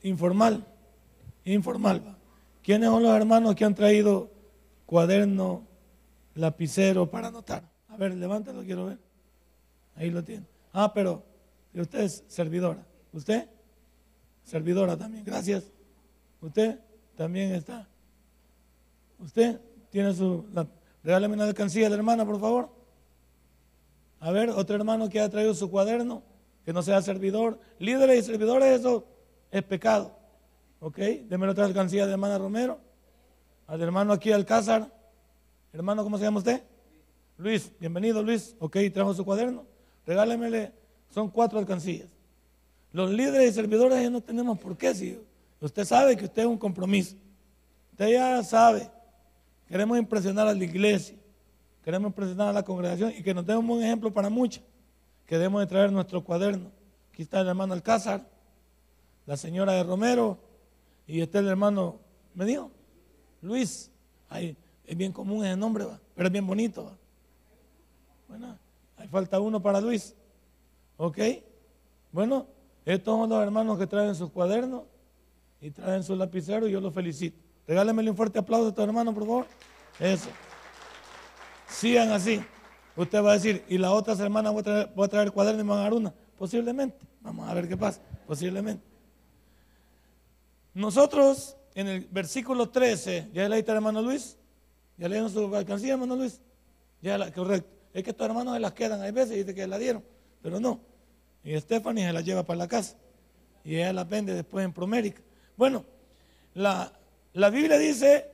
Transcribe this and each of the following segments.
informal, informal. ¿Va? ¿Quiénes son los hermanos que han traído cuaderno, lapicero para anotar? A ver, levántalo, quiero ver. Ahí lo tiene. Ah, pero usted es servidora. ¿Usted? Servidora también, gracias. Usted también está. Usted tiene regálame una alcancía a la hermana, por favor. A ver, otro hermano que ha traído su cuaderno, que no sea servidor. Líderes y servidores, eso es pecado. ¿Ok? Deme otra alcancía de la hermana Romero. Al hermano aquí Alcázar. Hermano, ¿cómo se llama usted? Luis, bienvenido Luis. Ok, trajo su cuaderno. Regálemele, son 4 alcancías. Los líderes y servidores ya no tenemos por qué, si usted sabe que usted es un compromiso. Usted ya sabe. Queremos impresionar a la iglesia, queremos impresionar a la congregación y que nos dé un buen ejemplo para muchos, que debemos de traer nuestro cuaderno. Aquí está el hermano Alcázar, la señora de Romero y está el hermano, ¿me dijo? Luis. Ahí, es bien común ese nombre, ¿va? Pero es bien bonito, ¿va? Bueno, ahí falta uno para Luis. ¿Ok? Bueno, estos son los hermanos que traen sus cuadernos y traen sus lapiceros y yo los felicito. Regálenmele un fuerte aplauso a estos hermanos, por favor. Eso. Sigan así. Usted va a decir, y la otra semana voy a traer cuaderno y me van a dar una. Posiblemente. Vamos a ver qué pasa. Posiblemente. Nosotros, en el versículo 13, ¿ya leíste, hermano Luis? ¿Ya leyeron su alcancía, hermano Luis? Ya, correcto. Es que estos hermanos se las quedan. Hay veces dice que la dieron, pero no. Y Stephanie se la lleva para la casa. Y ella la vende después en Promérica. Bueno, la Biblia dice,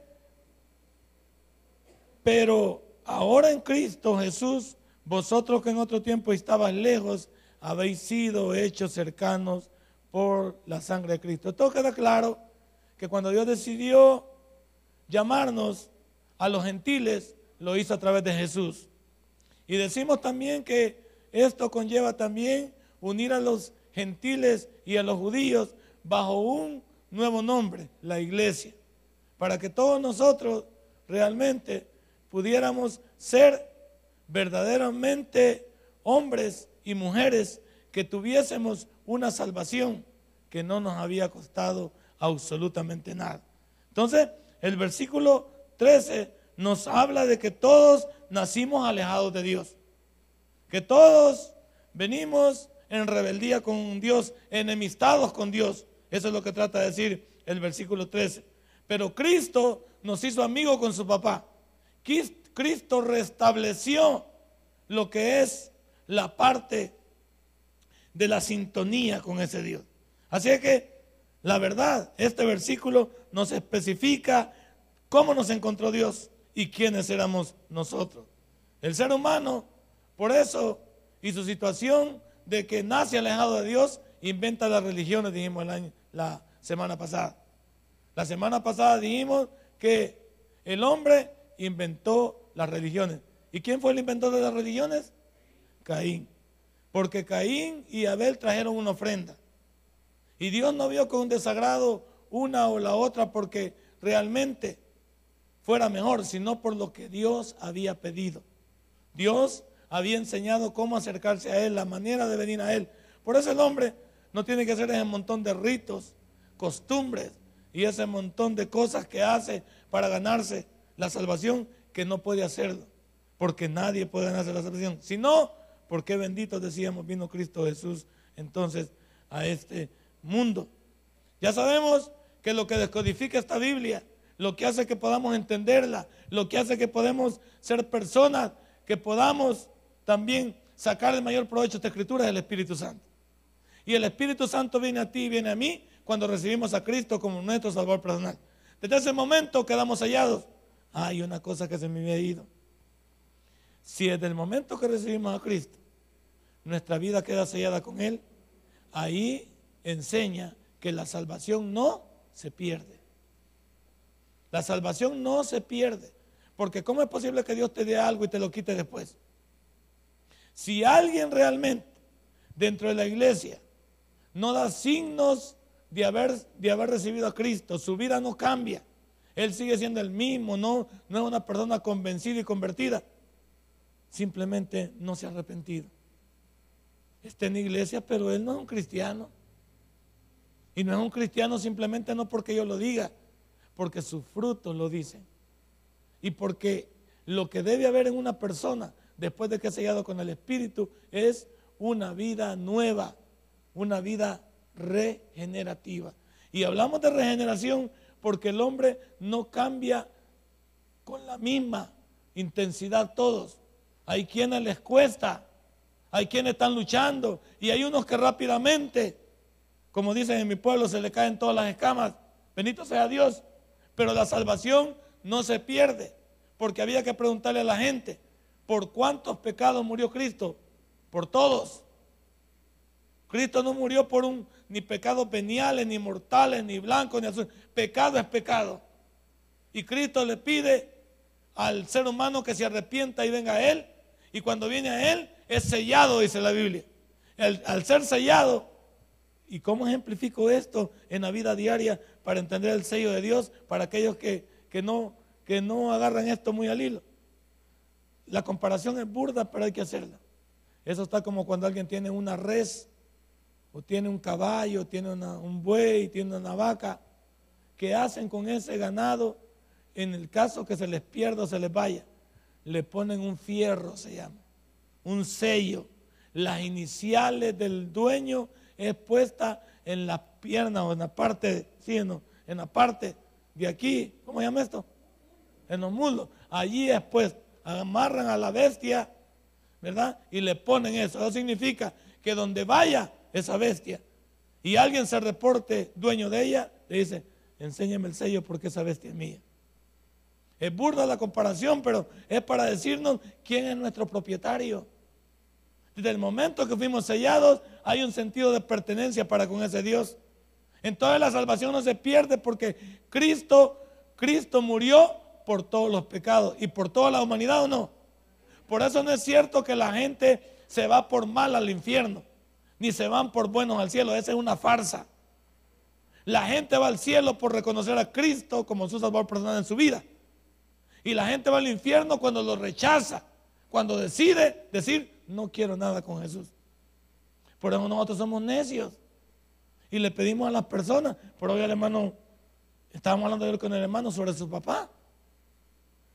pero ahora en Cristo Jesús, vosotros que en otro tiempo estabais lejos, habéis sido hechos cercanos por la sangre de Cristo. Todo queda claro que cuando Dios decidió llamarnos a los gentiles, lo hizo a través de Jesús. Y decimos también que esto conlleva también unir a los gentiles y a los judíos bajo un nuevo nombre, la iglesia, para que todos nosotros realmente pudiéramos ser verdaderamente hombres y mujeres que tuviésemos una salvación que no nos había costado absolutamente nada. Entonces, el versículo 13 nos habla de que todos nacimos alejados de Dios, que todos venimos en rebeldía con Dios, enemistados con Dios. Eso es lo que trata de decir el versículo 13. Pero Cristo nos hizo amigos con su papá. Cristo restableció lo que es la parte de la sintonía con ese Dios. Así es que la verdad, este versículo nos especifica cómo nos encontró Dios y quiénes éramos nosotros. El ser humano, por eso, y su situación de que nace alejado de Dios, inventa las religiones, dijimos la semana pasada. La semana pasada dijimos que el hombre inventó las religiones. ¿Y quién fue el inventor de las religiones? Caín. Porque Caín y Abel trajeron una ofrenda. Y Dios no vio con desagrado una o la otra porque realmente fuera mejor, sino por lo que Dios había pedido. Dios había enseñado cómo acercarse a Él, la manera de venir a Él. Por eso el hombre no tiene que hacer ese montón de ritos, costumbres y ese montón de cosas que hace para ganarse la salvación, que no puede hacerlo, porque nadie puede ganarse la salvación. Si no, porque bendito, decíamos, vino Cristo Jesús entonces a este mundo. Ya sabemos que lo que descodifica esta Biblia, lo que hace que podamos entenderla, lo que hace que podamos ser personas, que podamos también sacar el mayor provecho de esta escritura, es el Espíritu Santo. Y el Espíritu Santo viene a ti y viene a mí cuando recibimos a Cristo como nuestro Salvador personal. Desde ese momento quedamos sellados. Hay una cosa que se me había ido. Si desde el momento que recibimos a Cristo, nuestra vida queda sellada con Él, ahí enseña que la salvación no se pierde. La salvación no se pierde. Porque ¿cómo es posible que Dios te dé algo y te lo quite después? Si alguien realmente dentro de la iglesia no da signos de haber recibido a Cristo, su vida no cambia, él sigue siendo el mismo, no es una persona convencida y convertida, simplemente no se ha arrepentido. Está en la iglesia, pero él no es un cristiano. Y no es un cristiano simplemente no porque yo lo diga, porque sus frutos lo dicen. Y porque lo que debe haber en una persona después de que es sellado con el Espíritu es una vida nueva, una vida regenerativa. Y hablamos de regeneración porque el hombre no cambia con la misma intensidad todos. Hay quienes les cuesta, hay quienes están luchando y hay unos que rápidamente, como dicen en mi pueblo, se le caen todas las escamas. Bendito sea Dios. Pero la salvación no se pierde, porque había que preguntarle a la gente, ¿por cuántos pecados murió Cristo? Por todos. Cristo no murió por ni pecados veniales, ni mortales, ni blancos, ni azules. Pecado es pecado. Y Cristo le pide al ser humano que se arrepienta y venga a Él. Y cuando viene a Él, es sellado, dice la Biblia. Al ser sellado, ¿y cómo ejemplifico esto en la vida diaria para entender el sello de Dios para aquellos que no agarran esto muy al hilo? La comparación es burda, pero hay que hacerla. Eso está como cuando alguien tiene una res, o tiene un caballo, tiene un buey, tiene una vaca. ¿Qué hacen con ese ganado? En el caso que se les pierda o se les vaya, le ponen un fierro, se llama, un sello. Las iniciales del dueño es puesta en la pierna o en la parte, sí, en la parte de aquí, ¿cómo se llama esto? En los muslos. Allí es pues, amarran a la bestia, ¿verdad? Y le ponen eso. Eso significa que donde vaya esa bestia y alguien se reporte dueño de ella, le dice, enséñame el sello porque esa bestia es mía. Es burda la comparación, pero es para decirnos quién es nuestro propietario. Desde el momento que fuimos sellados, hay un sentido de pertenencia para con ese Dios. Entonces la salvación no se pierde porque Cristo murió por todos los pecados y por toda la humanidad, ¿o no? Por eso no es cierto que la gente se va por mal al infierno, ni se van por buenos al cielo. Esa es una farsa. La gente va al cielo por reconocer a Cristo como su salvador personal en su vida. Y la gente va al infierno cuando lo rechaza, cuando decide decir, no quiero nada con Jesús. Por eso nosotros somos necios y le pedimos a las personas. Por hoy el hermano, estábamos hablando con el hermano sobre su papá.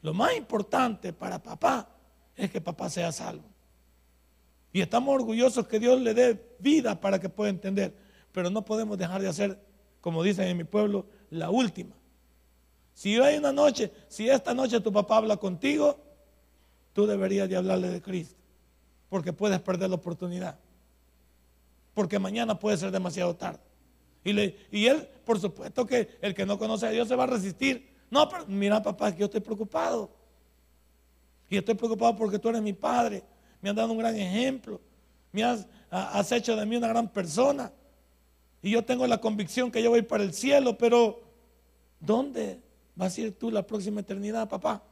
Lo más importante para papá es que papá sea salvo. Y estamos orgullosos que Dios le dé vida para que pueda entender. Pero no podemos dejar de hacer, como dicen en mi pueblo, la última. Si hay una noche, si esta noche tu papá habla contigo, tú deberías de hablarle de Cristo. Porque puedes perder la oportunidad. Porque mañana puede ser demasiado tarde. Y él, por supuesto que el que no conoce a Dios se va a resistir. No, pero mira papá, que yo estoy preocupado. Y estoy preocupado porque tú eres mi padre. Me has dado un gran ejemplo. Has hecho de mí una gran persona. Y yo tengo la convicción que yo voy para el cielo, pero ¿dónde vas a ir tú la próxima eternidad, papá?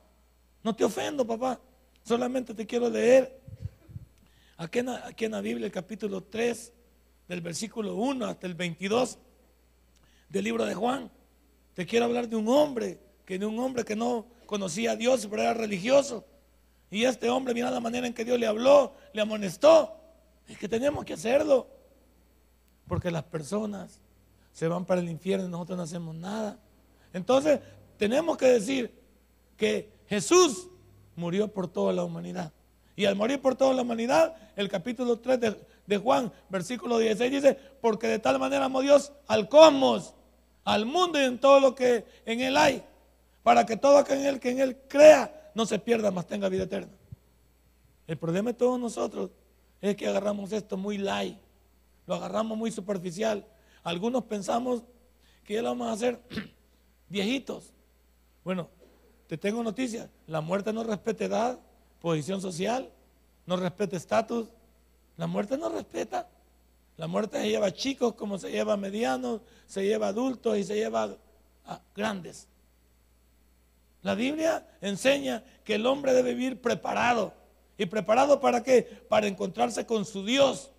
No te ofendo, papá. Solamente te quiero leer aquí en la Biblia, el capítulo 3, del versículo 1 hasta el 22 del libro de Juan. Te quiero hablar de un hombre que no conocía a Dios, pero era religioso. Y este hombre, mira la manera en que Dios le habló, le amonestó. Es que tenemos que hacerlo. Porque las personas se van para el infierno y nosotros no hacemos nada. Entonces, tenemos que decir que Jesús murió por toda la humanidad. Y al morir por toda la humanidad, el capítulo 3 de Juan, versículo 16 dice, porque de tal manera amó Dios al cosmos, al mundo y en todo lo que en él hay, para que todo aquel que en él crea no se pierda, mas tenga vida eterna. El problema de todos nosotros es que agarramos esto muy light, lo agarramos muy superficial. Algunos pensamos que ya lo vamos a hacer viejitos. Bueno, te tengo noticias, la muerte no respeta edad, posición social, no respeta estatus. La muerte no respeta. La muerte se lleva a chicos como se lleva a medianos, se lleva a adultos y se lleva a grandes. La Biblia enseña que el hombre debe vivir preparado. ¿Y preparado para qué? Para encontrarse con su Dios.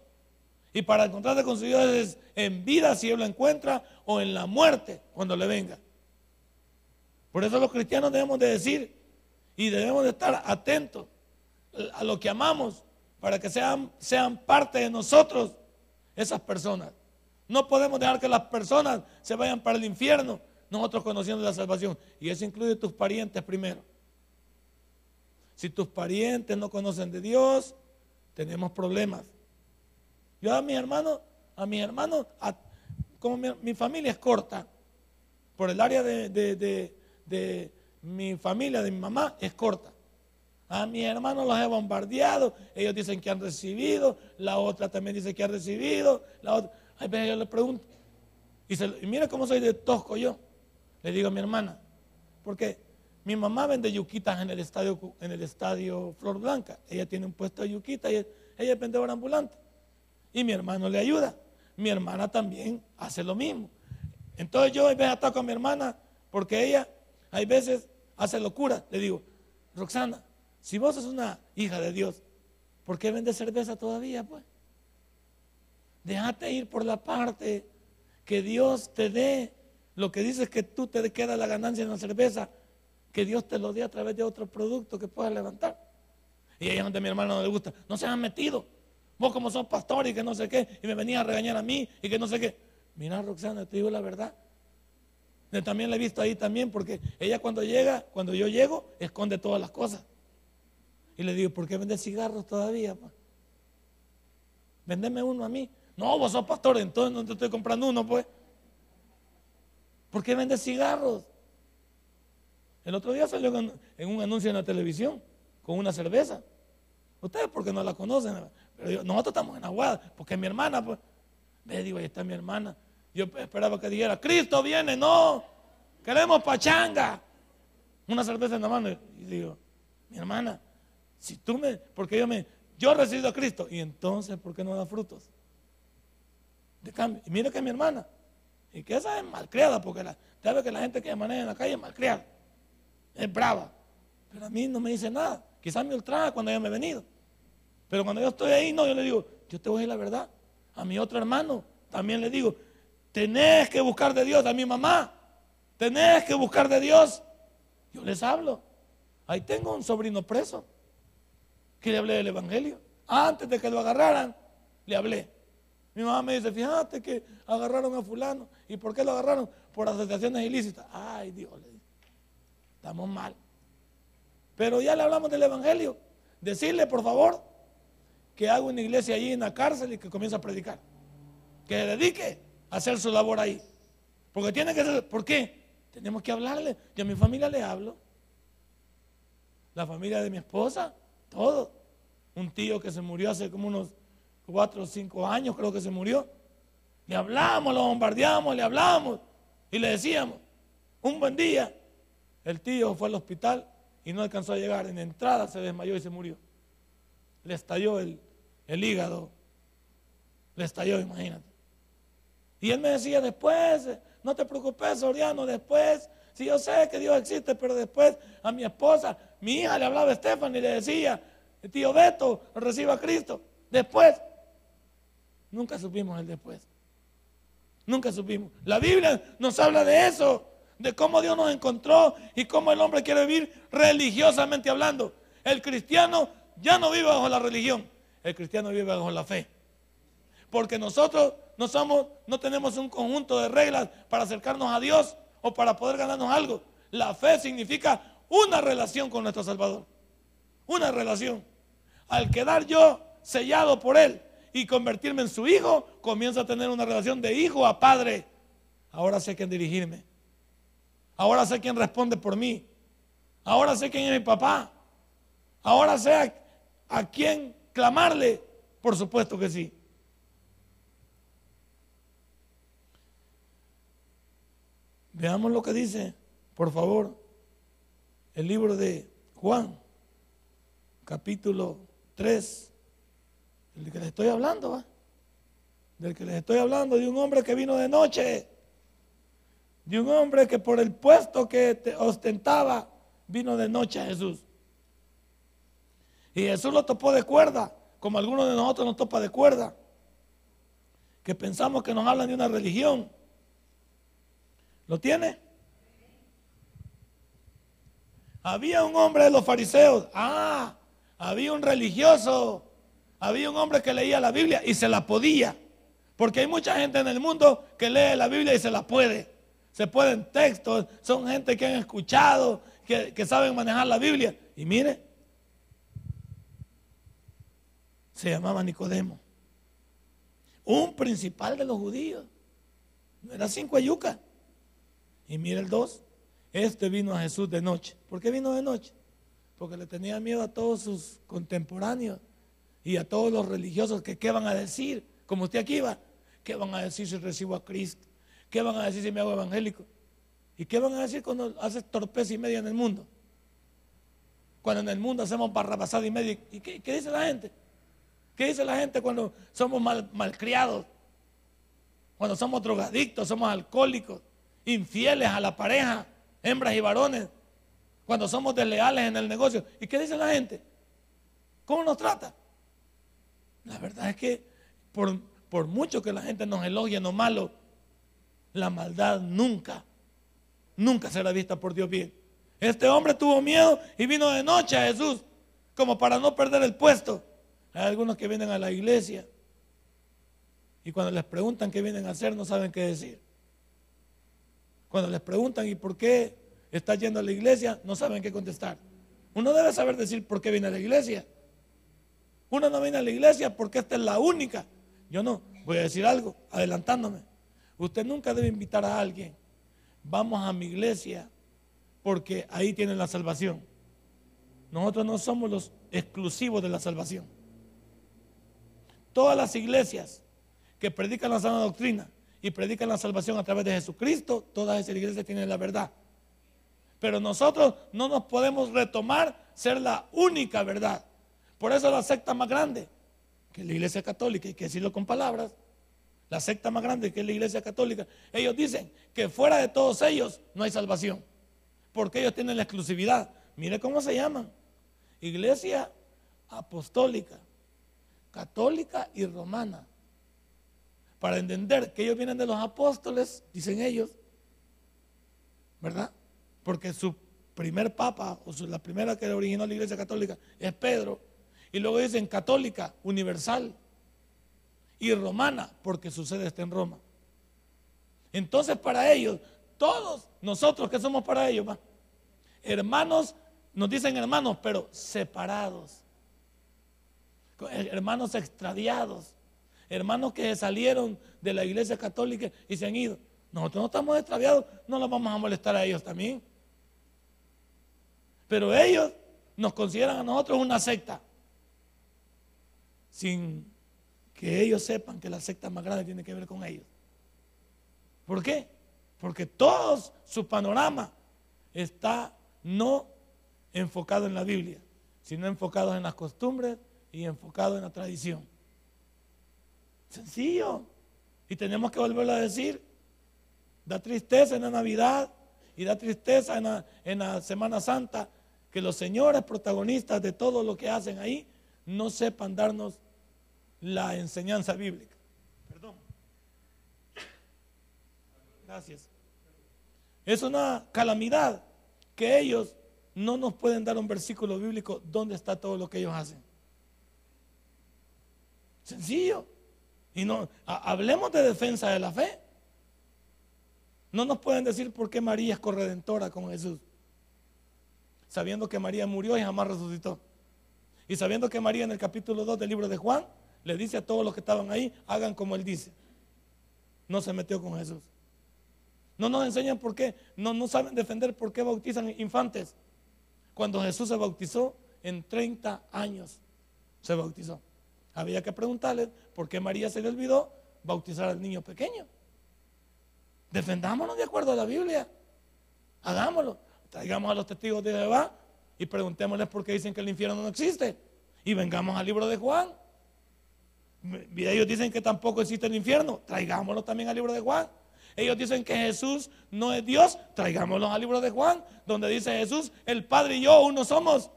Y para encontrarse con su Dios es en vida si Él lo encuentra o en la muerte cuando le venga. Por eso los cristianos debemos de decir y debemos de estar atentos a lo que amamos para que sean parte de nosotros esas personas. No podemos dejar que las personas se vayan para el infierno, nosotros conociendo la salvación. Y eso incluye tus parientes primero. Si tus parientes no conocen de Dios, tenemos problemas. Yo a mis hermanos, como mi familia es corta, por el área de mi familia, de mi mamá, es corta. A mis hermanos los he bombardeado, ellos dicen que han recibido, la otra también dice que ha recibido, la otra. Ay, yo le pregunto, y mira cómo soy de tosco yo. Le digo a mi hermana, porque mi mamá vende yuquitas en el estadio Flor Blanca. Ella tiene un puesto de yuquitas y ella es vendedora ambulante. Y mi hermano le ayuda. Mi hermana también hace lo mismo. Entonces yo a veces ataco a mi hermana porque ella, hay veces, hace locura. Le digo, Roxana, si vos sos una hija de Dios, ¿por qué vendes cerveza todavía, pues? Déjate ir por la parte que Dios te dé. Lo que dices que tú te queda la ganancia en la cerveza, que Dios te lo dé a través de otro producto que puedas levantar. Y ahí es donde a mi hermano no le gusta. No se han metido. Vos como sos pastor y que no sé qué, y me venís a regañar a mí y que no sé qué. Mira, Roxana, te digo la verdad. Yo también la he visto ahí también, porque ella cuando yo llego, esconde todas las cosas. Y le digo, ¿por qué vendes cigarros todavía, pues? Vendeme uno a mí. No, vos sos pastor, entonces no te estoy comprando uno, pues. ¿Por qué vendes cigarros? El otro día salió en un anuncio en la televisión con una cerveza. Ustedes porque no la conocen, pero nosotros estamos en Aguada, porque mi hermana, pues, digo, ahí está mi hermana. Yo esperaba que dijera, Cristo viene, no, queremos pachanga. Una cerveza en la mano. Y digo, mi hermana, si tú porque yo he recibido a Cristo, y entonces, ¿por qué no da frutos? De cambio, y mira que mi hermana, y que esa es malcriada, porque sabe que la gente que maneja en la calle es malcriada, es brava, pero a mí no me dice nada. Quizás me ultraja cuando yo me he venido, pero cuando yo estoy ahí, no, yo le digo, yo te voy a decir la verdad. A mi otro hermano también le digo, tenés que buscar de Dios. A mi mamá, tenés que buscar de Dios. Yo les hablo. Ahí tengo un sobrino preso que le hablé del evangelio. Antes de que lo agarraran, le hablé. Mi mamá me dice, fíjate que agarraron a fulano. ¿Y por qué lo agarraron? Por asociaciones ilícitas. Ay, Dios, le dice, estamos mal. Pero ya le hablamos del evangelio. Decirle, por favor, que haga una iglesia allí en la cárcel y que comience a predicar. Que se dedique a hacer su labor ahí. Porque tiene que ser, ¿por qué? Tenemos que hablarle. Yo a mi familia le hablo. La familia de mi esposa, todo. Un tío que se murió hace como unos 4 o 5 años, creo que se murió. Le hablamos, lo bombardeamos, le hablamos y le decíamos, un buen día, el tío fue al hospital y no alcanzó a llegar. En la entrada se desmayó y se murió. Le estalló el hígado. Le estalló, imagínate. Y él me decía después, no te preocupes, Soriano, después, si yo sé que Dios existe, pero después a mi esposa, mi hija le hablaba a Estefan y le decía, el tío Beto, reciba a Cristo. Después, nunca supimos el después. Nunca supimos. La Biblia nos habla de eso, de cómo Dios nos encontró y cómo el hombre quiere vivir religiosamente hablando. El cristiano ya no vive bajo la religión, el cristiano vive bajo la fe. Porque nosotros no tenemos un conjunto de reglas para acercarnos a Dios o para poder ganarnos algo. La fe significa una relación con nuestro Salvador. Una relación. Al quedar yo sellado por Él y convertirme en su hijo, comienzo a tener una relación de hijo a padre. Ahora sé quién dirigirme. Ahora sé quién responde por mí. Ahora sé quién es mi papá. Ahora sé a quién clamarle. Por supuesto que sí. Veamos lo que dice, por favor, el libro de Juan, capítulo 3, del que les estoy hablando, ¿eh? Del que les estoy hablando, de un hombre que vino de noche, de un hombre que por el puesto que ostentaba, vino de noche a Jesús. Y Jesús lo topó de cuerda, como algunos de nosotros nos topa de cuerda, que pensamos que nos hablan de una religión. ¿Lo tiene? Había un hombre de los fariseos. Había un religioso. Había un hombre que leía la Biblia y se la podía. Porque hay mucha gente en el mundo que lee la Biblia y se la puede. Se pueden textos, son gente que han escuchado, que saben manejar la Biblia. Y mire, se llamaba Nicodemo, un principal de los judíos. No era cinco yucas. Y mire el 2, este vino a Jesús de noche. ¿Por qué vino de noche? Porque le tenía miedo a todos sus contemporáneos y a todos los religiosos que qué van a decir, como usted aquí va, qué van a decir si recibo a Cristo, qué van a decir si me hago evangélico, y qué van a decir cuando haces torpeza y media en el mundo, cuando en el mundo hacemos barrabasada y media. ¿Y qué dice la gente? ¿Qué dice la gente cuando somos malcriados? Cuando somos drogadictos, somos alcohólicos, infieles a la pareja, hembras y varones, cuando somos desleales en el negocio. ¿Y qué dice la gente? ¿Cómo nos trata? La verdad es que por mucho que la gente nos elogie en lo malo, la maldad nunca será vista por Dios bien. Este hombre tuvo miedo y vino de noche a Jesús, como para no perder el puesto. Hay algunos que vienen a la iglesia y cuando les preguntan qué vienen a hacer, no saben qué decir. Cuando les preguntan ¿y por qué estás yendo a la iglesia?, no saben qué contestar. Uno debe saber decir por qué viene a la iglesia. Uno no viene a la iglesia porque esta es la única. Yo no, voy a decir algo, adelantándome. Usted nunca debe invitar a alguien, vamos a mi iglesia porque ahí tienen la salvación. Nosotros no somos los exclusivos de la salvación. Todas las iglesias que predican la sana doctrina y predican la salvación a través de Jesucristo, todas esas iglesias tienen la verdad. Pero nosotros no nos podemos retomar ser la única verdad. Por eso la secta más grande, que es la iglesia católica, hay que decirlo con palabras, la secta más grande que es la iglesia católica, ellos dicen que fuera de todos ellos no hay salvación, porque ellos tienen la exclusividad. Mire cómo se llaman: iglesia apostólica, católica y romana. Para entender que ellos vienen de los apóstoles, dicen ellos, ¿verdad? Porque su primer papa, la primera que originó la iglesia católica, es Pedro. Y luego dicen católica, universal, y romana, porque su sede está en Roma. Entonces para ellos, todos nosotros que somos para ellos, ¿va? Hermanos, nos dicen hermanos, pero separados, hermanos extraviados, hermanos que salieron de la iglesia católica y se han ido. Nosotros no estamos extraviados, no los vamos a molestar a ellos también. Pero ellos nos consideran a nosotros una secta, sin que ellos sepan que la secta más grande tiene que ver con ellos. ¿Por qué? Porque todo su panorama está no enfocado en la Biblia, sino enfocado en las costumbres y enfocado en la tradición. Sencillo. Y tenemos que volverlo a decir. Da tristeza en la Navidad y da tristeza en la Semana Santa que los señores protagonistas de todo lo que hacen ahí no sepan darnos la enseñanza bíblica. Perdón. Gracias. Es una calamidad que ellos no nos pueden dar un versículo bíblico donde está todo lo que ellos hacen. Sencillo. Y no hablemos de defensa de la fe. No nos pueden decir por qué María es corredentora con Jesús, sabiendo que María murió y jamás resucitó. Y sabiendo que María en el capítulo 2 del libro de Juan le dice a todos los que estaban ahí, hagan como él dice. No se metió con Jesús. No nos enseñan por qué, no saben defender por qué bautizan infantes. Cuando Jesús se bautizó, en 30 años se bautizó. Había que preguntarle por qué María se le olvidó bautizar al niño pequeño. Defendámonos de acuerdo a la Biblia. Hagámoslo. Traigamos a los testigos de Jehová y preguntémosles por qué dicen que el infierno no existe. Y vengamos al libro de Juan. Y ellos dicen que tampoco existe el infierno. Traigámoslo también al libro de Juan. Ellos dicen que Jesús no es Dios. Traigámoslo al libro de Juan, donde dice Jesús, el Padre y yo uno somos.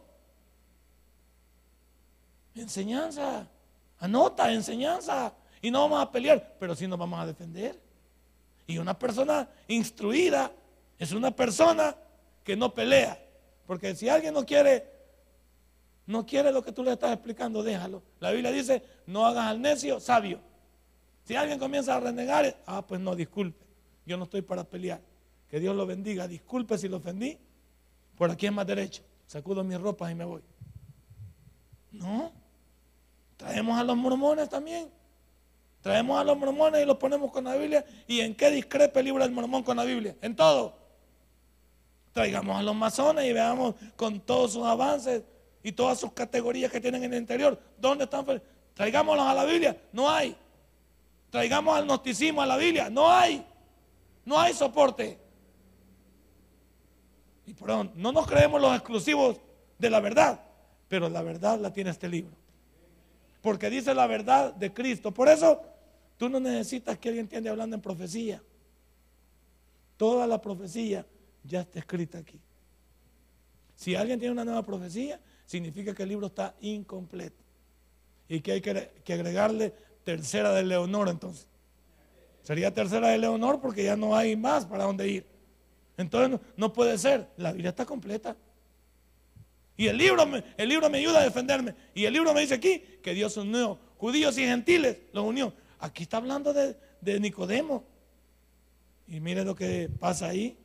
Enseñanza. Anota, enseñanza. Y no vamos a pelear, pero sí nos vamos a defender. Y una persona instruida es una persona que no pelea. Porque si alguien no quiere lo que tú le estás explicando, déjalo. La Biblia dice, no hagas al necio sabio. Si alguien comienza a renegar, pues no, disculpe, yo no estoy para pelear. Que Dios lo bendiga, disculpe si lo ofendí, por aquí es más derecho. Sacudo mis ropas y me voy. No, traemos a los mormones también. Traemos a los mormones y los ponemos con la Biblia. ¿Y en qué discrepa el libro del mormón con la Biblia? En todo. Traigamos a los masones y veamos con todos sus avances y todas sus categorías que tienen en el interior. ¿Dónde están? Traigámoslos a la Biblia. No hay. Traigamos al gnosticismo a la Biblia. No hay. No hay soporte. Y perdón, no nos creemos los exclusivos de la verdad, pero la verdad la tiene este libro. Porque dice la verdad de Cristo. Por eso tú no necesitas que alguien te ande hablando en profecía. Toda la profecía ya está escrita aquí. Si alguien tiene una nueva profecía, significa que el libro está incompleto y que hay que agregarle tercera de Leonor. Entonces sería tercera de Leonor porque ya no hay más para dónde ir. Entonces no puede ser, la Biblia está completa. Y el libro me ayuda a defenderme. Y el libro me dice aquí que Dios unió judíos y gentiles, los unió. Aquí está hablando de Nicodemo. Y mire lo que pasa ahí.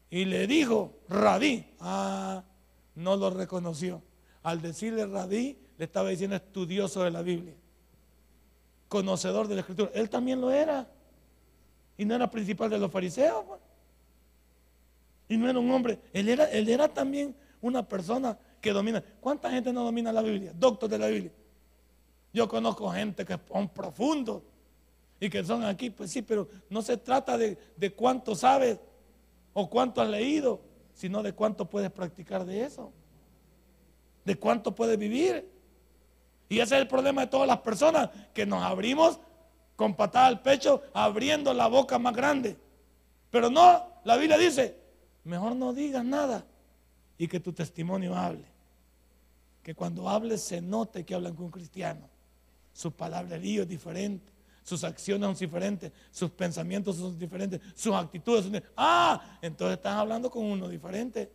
Y le dijo, Rabí. No lo reconoció. Al decirle Rabí, le estaba diciendo estudioso de la Biblia, conocedor de la Escritura. Él también lo era. Y no era principal de los fariseos, pues. Y no era un hombre. Él era también una persona que domina. ¿Cuánta gente no domina la Biblia? Doctor de la Biblia. Yo conozco gente que son profundos y que son aquí, pues sí, pero no se trata de cuánto sabes o cuánto has leído, sino de cuánto puedes practicar de eso, de cuánto puedes vivir. Y ese es el problema de todas las personas, que nos abrimos con patada al pecho, abriendo la boca más grande. Pero no, la Biblia dice, mejor no digas nada y que tu testimonio hable. Que cuando hables se note que hablan con un cristiano. Su palabrerío es diferente, sus acciones son diferentes, sus pensamientos son diferentes, sus actitudes son diferentes. Entonces están hablando con uno diferente.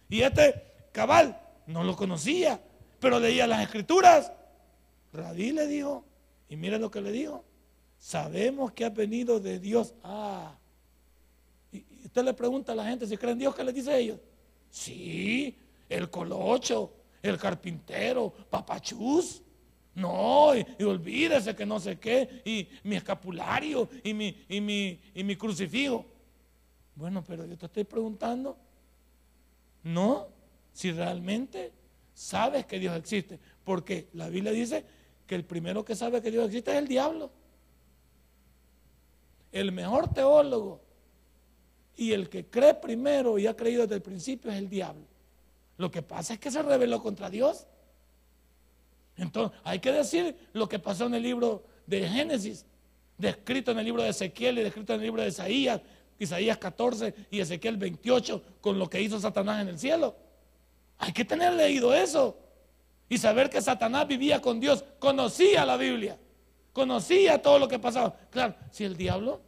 Y este cabal no lo conocía, pero leía las escrituras. Rabí le dijo, y mire lo que le dijo, sabemos que ha venido de Dios. Y usted le pregunta a la gente si creen en Dios, ¿qué les dice a ellos? Sí, el colocho, el carpintero, papachús. No, y olvídese que no sé qué, y mi escapulario, y mi crucifijo. Bueno, pero yo te estoy preguntando, no, si realmente sabes que Dios existe, porque la Biblia dice que el primero que sabe que Dios existe es el diablo. El mejor teólogo y el que cree primero y ha creído desde el principio es el diablo. Lo que pasa es que se rebeló contra Dios. Entonces hay que decir lo que pasó en el libro de Génesis, descrito en el libro de Ezequiel y descrito en el libro de Isaías 14 y Ezequiel 28, con lo que hizo Satanás en el cielo. Hay que tener leído eso y saber que Satanás vivía con Dios, conocía la Biblia, conocía todo lo que pasaba. Claro, si el diablo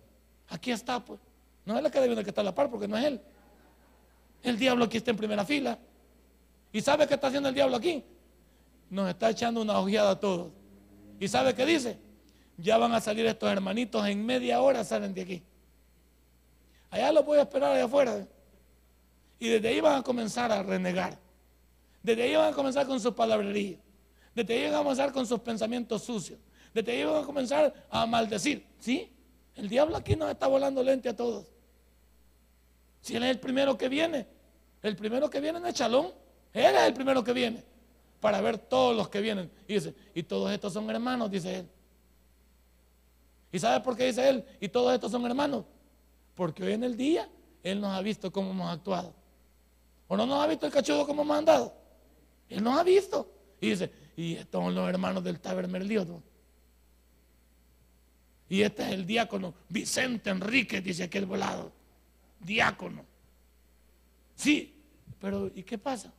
aquí está, pues no es el que debe que está a la par, porque no es él. El diablo aquí está en primera fila. ¿Y sabe qué está haciendo el diablo aquí? Nos está echando una ojeada a todos. ¿Y sabe qué dice? Ya van a salir estos hermanitos, en media hora salen de aquí. Allá los voy a esperar allá afuera. Y desde ahí van a comenzar a renegar. Desde ahí van a comenzar con su palabrería. Desde ahí van a comenzar con sus pensamientos sucios. Desde ahí van a comenzar a maldecir. ¿Sí? El diablo aquí nos está volando lente a todos. Si él es el primero que viene, el primero que viene no es Chalón. Él es el primero que viene para ver todos los que vienen. Y dice, y todos estos son hermanos, dice él. ¿Y sabe por qué dice él? Y todos estos son hermanos. Porque hoy en el día él nos ha visto cómo hemos actuado. ¿O no nos ha visto el cachudo cómo hemos andado? Él nos ha visto. Y dice, y estos son los hermanos del Tabermerlío, ¿no? Y este es el diácono Vicente Enríquez, dice aquel volado. Diácono. Sí, pero ¿y qué pasa?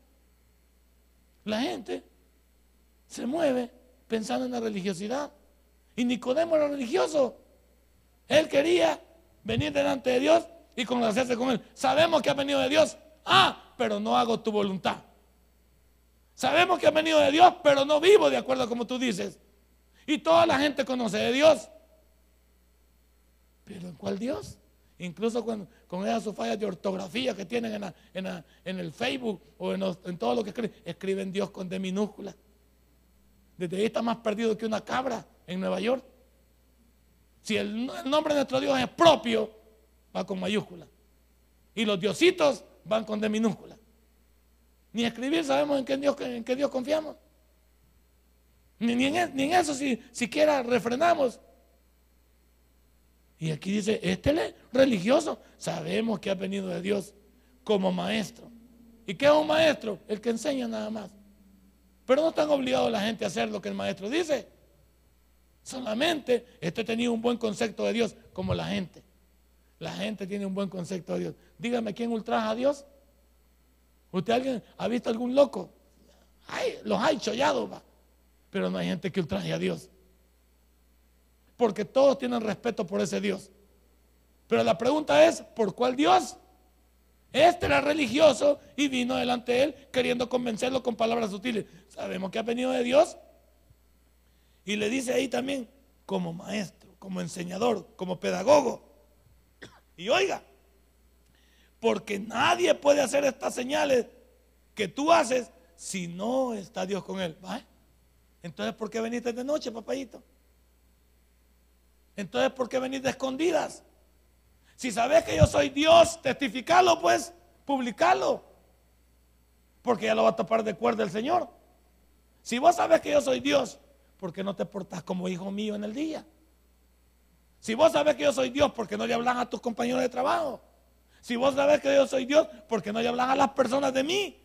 La gente se mueve pensando en la religiosidad. Y Nicodemo era religioso. Él quería venir delante de Dios y congraciarse con él. Sabemos que ha venido de Dios. Pero no hago tu voluntad. Sabemos que ha venido de Dios, pero no vivo de acuerdo a como tú dices. Y toda la gente conoce de Dios. Pero ¿en cuál Dios? Incluso con esas sus fallas de ortografía que tienen en el Facebook o en todo lo que escriben Dios con D minúscula. Desde ahí está más perdido que una cabra en Nueva York. Si el nombre de nuestro Dios es propio, va con mayúscula. Y los diositos van con D minúscula. Ni escribir sabemos en qué Dios confiamos. Ni en eso siquiera refrenamos. Y aquí dice, este religioso, sabemos que ha venido de Dios como maestro. ¿Y qué es un maestro? El que enseña nada más. Pero no están obligados la gente a hacer lo que el maestro dice. Solamente tenía un buen concepto de Dios, como la gente. La gente tiene un buen concepto de Dios. Dígame, ¿quién ultraja a Dios? ¿Alguien ha visto algún loco? Los hay chollados, va. Pero no hay gente que ultraje a Dios. Porque todos tienen respeto por ese Dios. Pero la pregunta es, ¿por cuál Dios? Este era religioso y vino delante de él queriendo convencerlo con palabras sutiles. Sabemos que ha venido de Dios. Y le dice ahí también, como maestro, como enseñador, como pedagogo. Y oiga, porque nadie puede hacer estas señales que tú haces si no está Dios con él. ¿Va? Entonces, ¿por qué veniste de noche, papayito? Entonces, ¿por qué venís de escondidas? Si sabes que yo soy Dios, testificalo pues, publicalo. Porque ya lo va a tapar de cuerda el Señor. Si vos sabes que yo soy Dios, ¿por qué no te portás como hijo mío en el día? Si vos sabes que yo soy Dios, ¿por qué no le hablas a tus compañeros de trabajo? Si vos sabes que yo soy Dios, ¿por qué no le hablas a las personas de mí?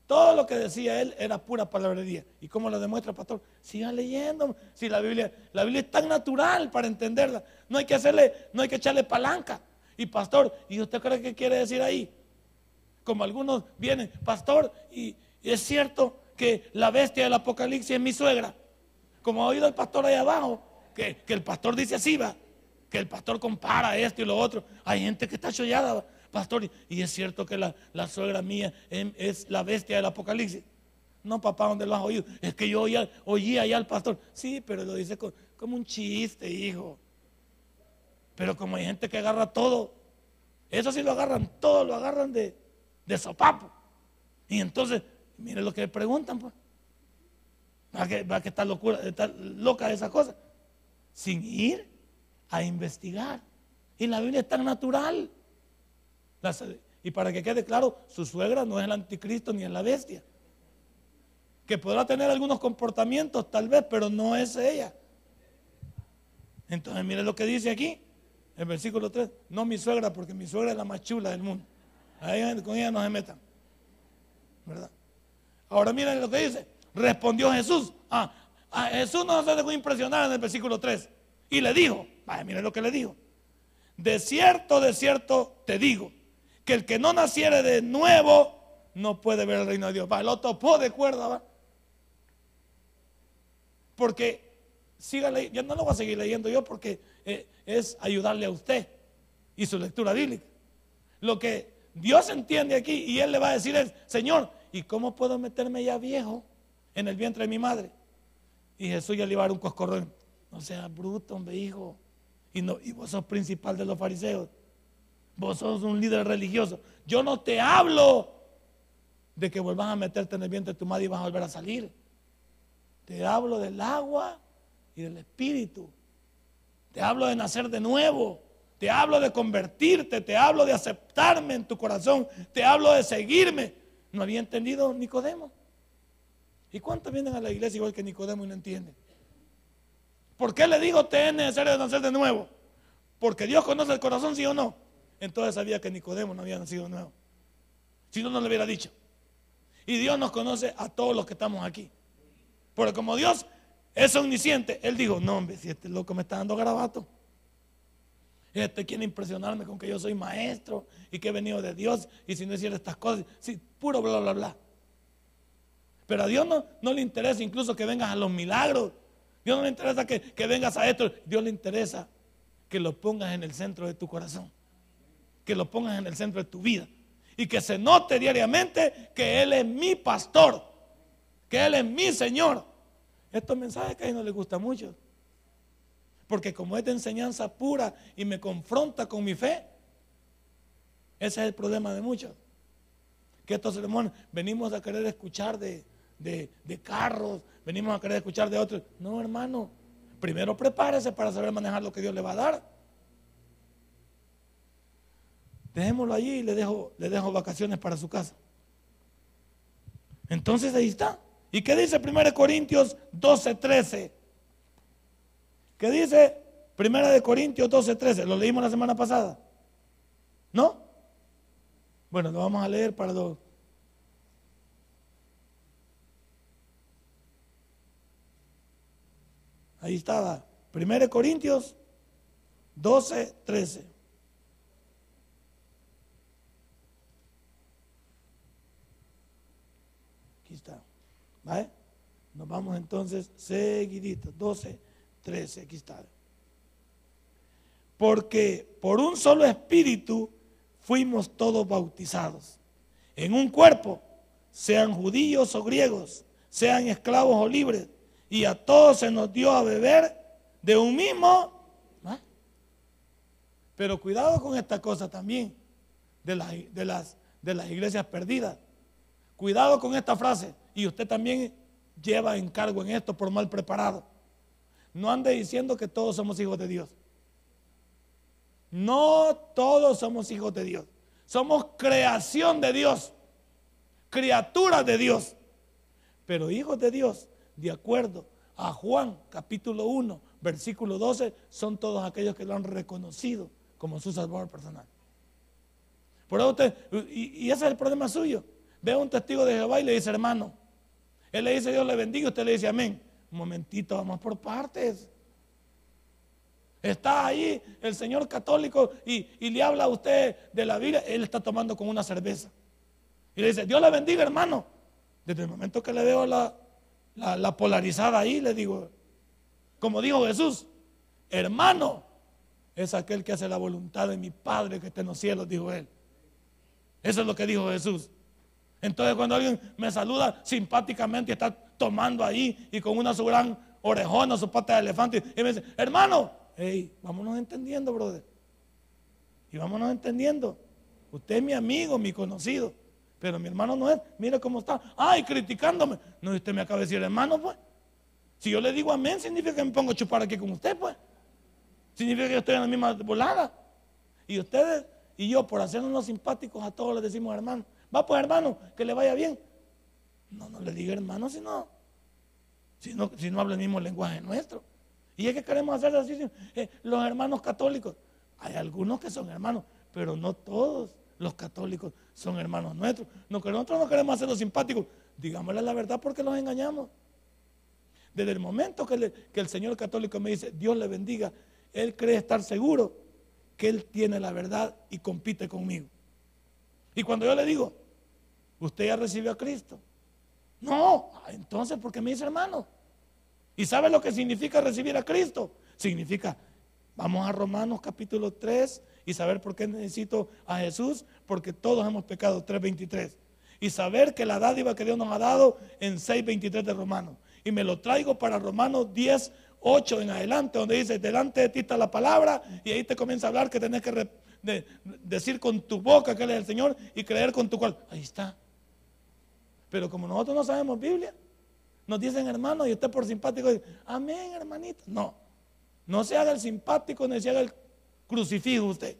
Todo lo que decía él era pura palabrería. ¿Y cómo lo demuestra, pastor? Sigan leyendo. Si la Biblia es tan natural para entenderla. No hay que echarle palanca. Y pastor, ¿y usted cree que quiere decir ahí? Como algunos vienen, pastor, y es cierto que la bestia del Apocalipsis es mi suegra. Como ha oído el pastor ahí abajo, que el pastor dice así, va. Que el pastor compara esto y lo otro. Hay gente que está chollada, va. Pastor, y es cierto que la suegra mía es la bestia del Apocalipsis. No, papá, ¿dónde lo has oído? Es que yo oí allá al pastor. Sí, pero lo dice como un chiste, hijo. Pero como hay gente que agarra todo, eso sí lo agarran todo, lo agarran de sopapo. Y entonces, mire lo que le preguntan, pues. Va que está loca esa cosa. Sin ir a investigar. Y la Biblia es tan natural. Y para que quede claro, su suegra no es el anticristo ni es la bestia. Que podrá tener algunos comportamientos tal vez, pero no es ella. Entonces mire lo que dice aquí, en versículo 3. No mi suegra, porque mi suegra es la más chula del mundo. Ahí con ella no se metan, ¿verdad? Ahora miren lo que dice. Respondió Jesús. A Jesús no se dejó impresionar en el versículo 3. Y le dijo, miren lo que le dijo. De cierto te digo, que el que no naciere de nuevo no puede ver el reino de Dios. Lo topó de cuerda, va. Porque ya no lo voy a seguir leyendo yo porque es ayudarle a usted y su lectura bíblica. Lo que Dios entiende aquí y él le va a decir es, Señor, ¿y cómo puedo meterme ya viejo en el vientre de mi madre? Y Jesús ya le iba a dar un coscorrón. No seas bruto, hombre, hijo. Y vos sos principal de los fariseos. Vos sos un líder religioso. Yo no te hablo de que vuelvas a meterte en el vientre de tu madre y vas a volver a salir. Te hablo del agua y del espíritu. Te hablo de nacer de nuevo. Te hablo de convertirte. Te hablo de aceptarme en tu corazón. Te hablo de seguirme. ¿No había entendido Nicodemo? ¿Y cuántos vienen a la iglesia igual que Nicodemo y no entienden? ¿Por qué le digo te es necesario nacer de nuevo? Porque Dios conoce el corazón, ¿sí o no? Entonces sabía que Nicodemo no había nacido de nuevo. Si no, no le hubiera dicho. Y Dios nos conoce a todos los que estamos aquí. Porque como Dios es omnisciente, Él dijo, no hombre, si este loco me está dando garabato. Este quiere impresionarme con que yo soy maestro y que he venido de Dios. Y si no hiciera estas cosas, sí, puro bla, bla, bla. Pero a Dios no le interesa incluso que vengas a los milagros. Dios no le interesa que vengas a esto. Dios le interesa que lo pongas en el centro de tu corazón. Que lo pongas en el centro de tu vida. Y que se note diariamente que Él es mi pastor. Que Él es mi Señor. Estos mensajes que a ellos no les gustan mucho. porque como es de enseñanza pura y me confronta con mi fe, ese es el problema de muchos. Que estos sermones venimos a querer escuchar de carros, venimos a querer escuchar de otros. No, hermano, primero prepárese para saber manejar lo que Dios le va a dar. Dejémoslo allí y le dejo vacaciones para su casa. Entonces ahí está. ¿Y qué dice 1 Corintios 12:13? ¿Qué dice 1 Corintios 12:13? ¿Lo leímos la semana pasada? ¿No? Bueno, lo vamos a leer para los... Ahí estaba, 1 Corintios 12:13. Aquí está, ¿vale? Nos vamos entonces seguidito, 12:13, aquí está. Porque por un solo espíritu fuimos todos bautizados en un cuerpo, sean judíos o griegos, sean esclavos o libres, y a todos se nos dio a beber de un mismo. ¿Ah? Pero cuidado con esta cosa también de las iglesias perdidas. Cuidado con esta frase, y usted también lleva encargo en esto por mal preparado. No ande diciendo que todos somos hijos de Dios. No todos somos hijos de Dios. Somos creación de Dios, criaturas de Dios. Pero hijos de Dios, de acuerdo a Juan capítulo 1, versículo 12, son todos aquellos que lo han reconocido como su salvador personal. Por eso usted, y ese es el problema suyo. Ve a un testigo de Jehová y le dice, hermano. Él le dice, Dios le bendiga, y usted le dice, amén. Un momentito, vamos por partes. Está ahí el señor católico y le habla a usted de la Biblia. Él está tomando con una cerveza. Y le dice, Dios le bendiga, hermano. Desde el momento que le veo la polarizada ahí, le digo, como dijo Jesús, hermano es aquel que hace la voluntad de mi Padre que está en los cielos, dijo él. Eso es lo que dijo Jesús. Entonces cuando alguien me saluda simpáticamente y está tomando ahí y con una su gran orejona, su pata de elefante, y me dice, hermano, hey, vámonos entendiendo, brother. Y vámonos entendiendo. Usted es mi amigo, mi conocido, pero mi hermano no es. Mire cómo está. Ay, criticándome. No, usted me acaba de decir hermano, pues. Si yo le digo amén, significa que me pongo a chupar aquí con usted, pues. Significa que yo estoy en la misma volada. Y ustedes y yo, por hacernos los simpáticos, a todos les decimos hermano. Va pues, hermano, que le vaya bien. No le diga hermano, si no habla el mismo lenguaje nuestro. Y es que queremos hacer así, los hermanos católicos. Hay algunos que son hermanos, pero no todos los católicos son hermanos nuestros. Nosotros no queremos hacerlos simpáticos. Digámosle la verdad porque los engañamos. Desde el momento que el señor católico me dice, Dios le bendiga, él cree estar seguro que él tiene la verdad y compite conmigo. Y cuando yo le digo, usted ya recibió a Cristo. No, entonces, ¿por qué me dice hermano? ¿Y sabe lo que significa recibir a Cristo? Significa, vamos a Romanos capítulo 3 y saber por qué necesito a Jesús, porque todos hemos pecado, 3:23. Y saber que la dádiva que Dios nos ha dado en 6:23 de Romanos. Y me lo traigo para Romanos 10:8 en adelante, donde dice, delante de ti está la palabra, y ahí te comienza a hablar que tenés que decir con tu boca que Él es el Señor y creer con tu corazón. Ahí está. Pero como nosotros no sabemos Biblia, nos dicen hermano y usted por simpático dice, amén hermanito. No se haga el simpático ni se haga el crucifijo usted.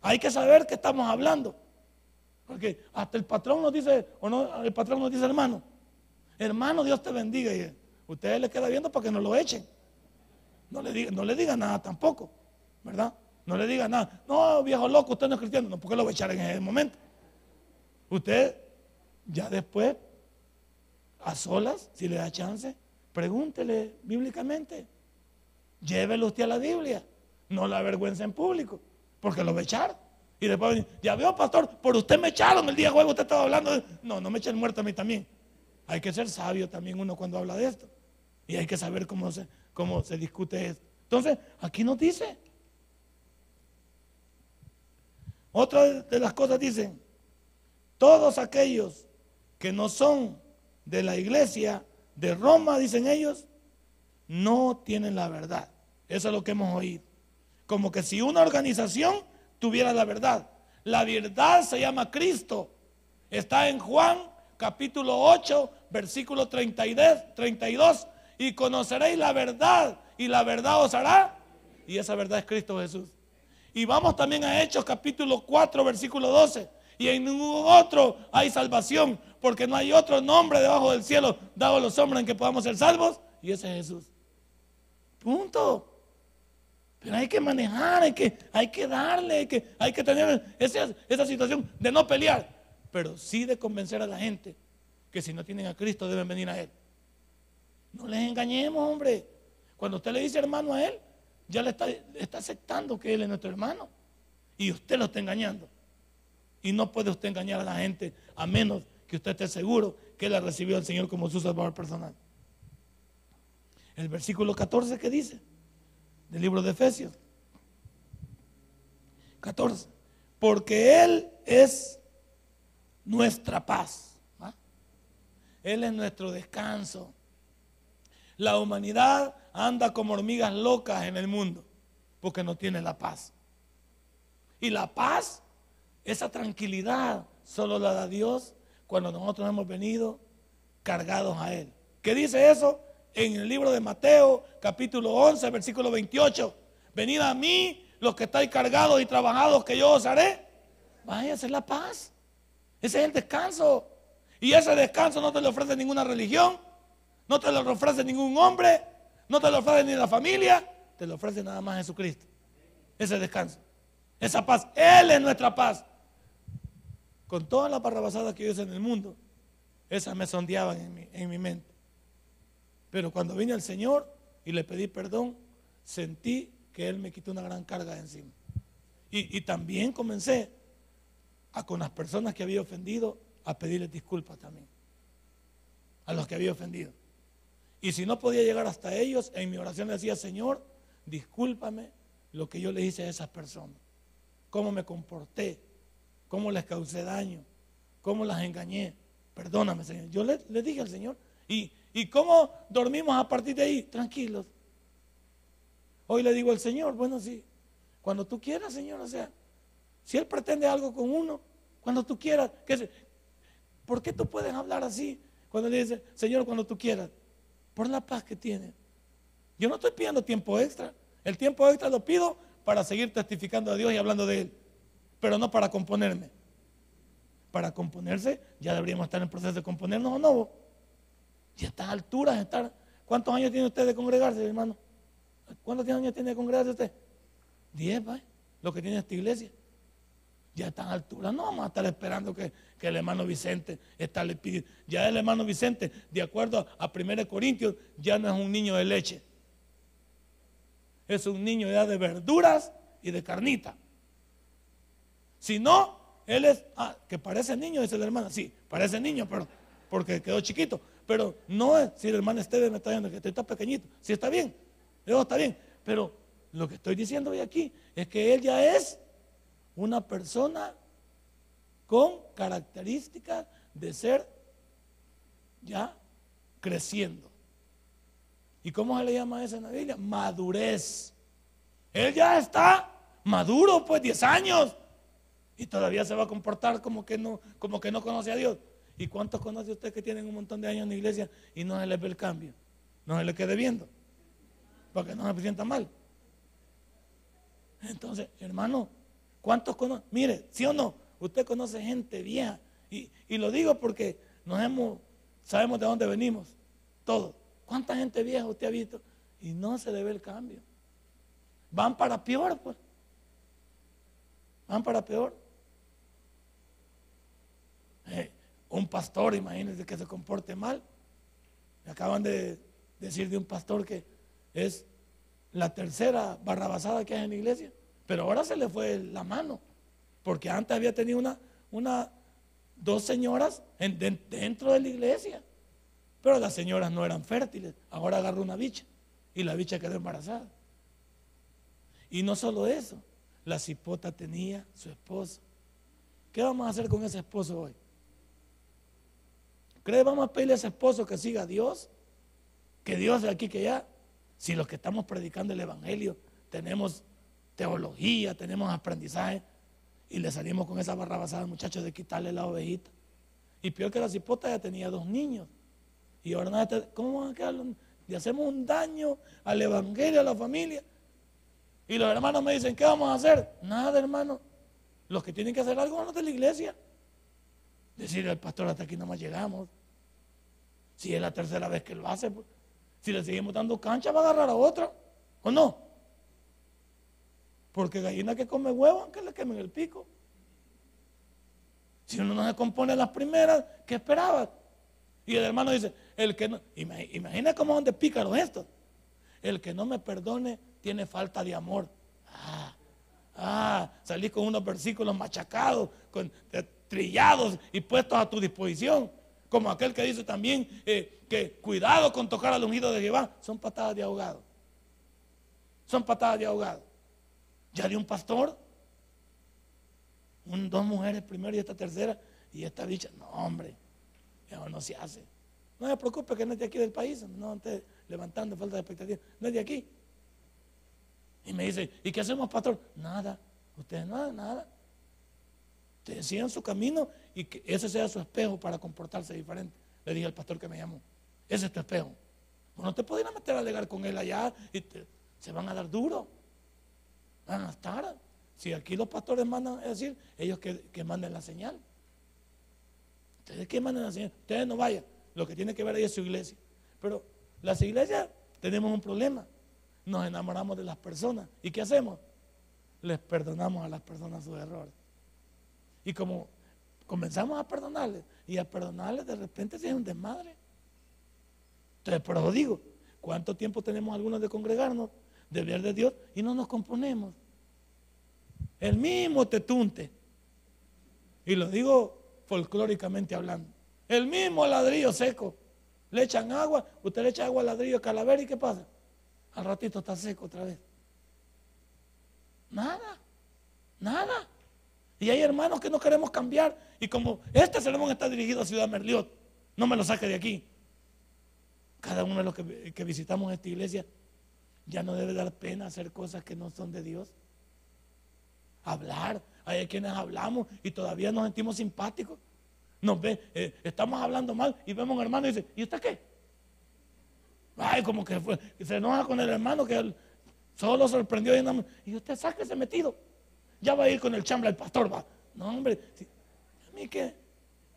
Hay que saber que estamos hablando. Porque hasta el patrón nos dice, o no, el patrón nos dice hermano, Dios te bendiga. Y usted le queda viendo para que no lo echen. No le diga nada tampoco, ¿verdad? No le diga nada. No, viejo loco, usted no es cristiano. No, porque lo va a echar en ese momento. Usted ya después, a solas, si le da chance, pregúntele bíblicamente. Llévelo usted a la Biblia. No la avergüence en público, porque lo va a echar. Y después, ya veo, pastor, por usted me echaron el día jueves, usted estaba hablando de... No me eche el muerto a mí también. Hay que ser sabio también uno cuando habla de esto. Y hay que saber cómo se discute esto. Entonces, aquí nos dice. Otra de las cosas dicen, todos aquellos que no son de la iglesia de Roma, dicen ellos, no tienen la verdad. Eso es lo que hemos oído. Como que si una organización tuviera la verdad. La verdad se llama Cristo. Está en Juan capítulo 8, versículo 32. Y conoceréis la verdad, y la verdad os hará. Y esa verdad es Cristo Jesús. Y vamos también a Hechos capítulo 4, versículo 12. Y en ningún otro hay salvación, porque no hay otro nombre debajo del cielo dado a los hombres en que podamos ser salvos. Y ese es Jesús. Punto. Pero hay que manejar, hay que darle, hay que tener esa situación de no pelear, pero sí de convencer a la gente que si no tienen a Cristo deben venir a Él. No les engañemos, hombre. Cuando usted le dice hermano a Él, ya le está aceptando que Él es nuestro hermano. Y usted lo está engañando. Y no puede usted engañar a la gente a menos que usted esté seguro que Él ha recibido al Señor como su Salvador personal. El versículo 14 que dice del libro de Efesios 14, porque Él es nuestra paz. ¿Ah? Él es nuestro descanso. La humanidad anda como hormigas locas en el mundo porque no tiene la paz. Y la paz, esa tranquilidad, solo la da Dios cuando nosotros hemos venido cargados a Él. ¿Qué dice eso? En el libro de Mateo, capítulo 11, versículo 28. Venid a mí, los que estáis cargados y trabajados, que yo os haré. Vaya, esa es la paz. Ese es el descanso. Y ese descanso no te lo ofrece ninguna religión, no te lo ofrece ningún hombre, no te lo ofrece ni la familia, te lo ofrece nada más Jesucristo. Ese descanso, esa paz, Él es nuestra paz. Con todas las barrabasadas que yo hice en el mundo, esas me sondeaban en mi mente. Pero cuando vine al Señor y le pedí perdón, sentí que Él me quitó una gran carga de encima. Y también comencé con las personas que había ofendido a pedirles disculpas también. A los que había ofendido. Y si no podía llegar hasta ellos, en mi oración le decía: Señor, discúlpame lo que yo le hice a esas personas. Cómo me comporté, cómo les causé daño, cómo las engañé. Perdóname, Señor. Yo le dije al Señor. ¿Y cómo dormimos a partir de ahí? Tranquilos. Hoy le digo al Señor: bueno, sí, cuando tú quieras, Señor, o sea, si Él pretende algo con uno, cuando tú quieras. ¿Por qué tú puedes hablar así? Cuando le dices: Señor, cuando tú quieras, por la paz que tiene. Yo no estoy pidiendo tiempo extra. El tiempo extra lo pido para seguir testificando a Dios y hablando de Él, pero no para componerme. Para componerse, ya deberíamos estar en proceso de componernos, ¿o no? Y a estas alturas, ¿cuántos años tiene usted de congregarse, hermano? ¿Cuántos años tiene de congregarse usted? 10, ¿vale? Lo que tiene esta iglesia. Ya a estas alturas no vamos a estar esperando que el hermano Vicente le pide. Ya el hermano Vicente, de acuerdo a 1 Corintios, ya no es un niño de leche. Es un niño ya de verduras y de carnita. Si no, él es, que parece niño, dice la hermana. Sí, parece niño, pero porque quedó chiquito. Pero no es, si el hermano Esteban me está diciendo que usted está pequeñito, sí está bien, eso está bien. Pero lo que estoy diciendo hoy aquí es que él ya es una persona con características de ser ya creciendo. ¿Y cómo se le llama eso en la Biblia? Madurez. Él ya está maduro, pues 10 años. Y todavía se va a comportar como que no conoce a Dios. ¿Y cuántos conoce usted que tienen un montón de años en la iglesia y no se les ve el cambio? No se les quede viendo, para que no se sienta mal. Entonces, hermano, ¿cuántos conoce? Mire, ¿sí o no? Usted conoce gente vieja. Y lo digo porque sabemos de dónde venimos, todos. ¿Cuánta gente vieja usted ha visto? Y no se le ve el cambio. Van para peor, pues. Van para peor. Un pastor, imagínense que se comporte mal. Me acaban de decir de un pastor que es la tercera barrabasada que hay en la iglesia, pero ahora se le fue la mano, porque antes había tenido dos señoras dentro de la iglesia, pero las señoras no eran fértiles. Ahora agarró una bicha y la bicha quedó embarazada. Y no solo eso, la cipota tenía su esposo. ¿Qué vamos a hacer con ese esposo hoy? ¿Cree vamos a pedirle a ese esposo que siga a Dios? Que Dios de aquí que allá. Si los que estamos predicando el evangelio tenemos teología, tenemos aprendizaje, y le salimos con esa barrabasada, muchachos, de quitarle la ovejita. Y peor que la cipota, ya tenía 2 niños. Y ahora, ¿cómo van a quedar? Le hacemos un daño al evangelio, a la familia. Y los hermanos me dicen, ¿qué vamos a hacer? Nada, hermano. Los que tienen que hacer algo son los de la iglesia. Decirle al pastor, hasta aquí no más llegamos. Si es la tercera vez que lo hace, pues, si le seguimos dando cancha, va a agarrar a otra. ¿O no? Porque gallina que come huevo, aunque le quemen el pico. Si uno no se compone las primeras, ¿qué esperaba? Y el hermano dice, el que no, imagina cómo son de pícaros estos. El que no me perdone tiene falta de amor. Salí con unos versículos machacados, trillados y puestos a tu disposición. Como aquel que dice también que cuidado con tocar al ungido de Jehová. Son patadas de ahogado. Son patadas de ahogado. Ya de un pastor, 2 mujeres primero y esta tercera, y esta bicha, no hombre, eso no se hace. No se preocupe que no es de aquí del país, no esté levantando falta de expectativa, no es de aquí. Y me dice, ¿y qué hacemos, pastor? Nada, ustedes nada. Ustedes sigan su camino y que ese sea su espejo para comportarse diferente. Le dije al pastor que me llamó, ese es tu espejo. Pues no te podías meter a alegar con él allá y se van a dar duro. Van a estar. Si aquí los pastores mandan, es decir, ellos que manden la señal. Ustedes que manden la señal, ustedes no vayan. Lo que tiene que ver ahí es su iglesia. Pero las iglesias tenemos un problema. Nos enamoramos de las personas. ¿Y qué hacemos? Les perdonamos a las personas sus errores. Y como comenzamos a perdonarles, y a perdonarles, de repente se es un desmadre. Entonces, por eso digo, ¿cuánto tiempo tenemos algunos de congregarnos, de ver de Dios, y no nos componemos? El mismo tetunte, y lo digo folclóricamente hablando, el mismo ladrillo seco, le echan agua, usted le echa agua al ladrillo de calavera, ¿y qué pasa? Al ratito está seco otra vez. Nada. Y hay hermanos que no queremos cambiar, y como este sermón está dirigido a Ciudad Merliot, no me lo saque de aquí. Cada uno de los que visitamos esta iglesia ya no debe dar pena hacer cosas que no son de Dios. Hablar, hay quienes hablamos y todavía nos sentimos simpáticos. Nos ve, estamos hablando mal y vemos a un hermano y dice, ¿y usted qué? Ay, como que se enoja con el hermano que él solo sorprendió y usted sáquese metido. Ya va a ir con el chambre al pastor, va. No, hombre, a mí que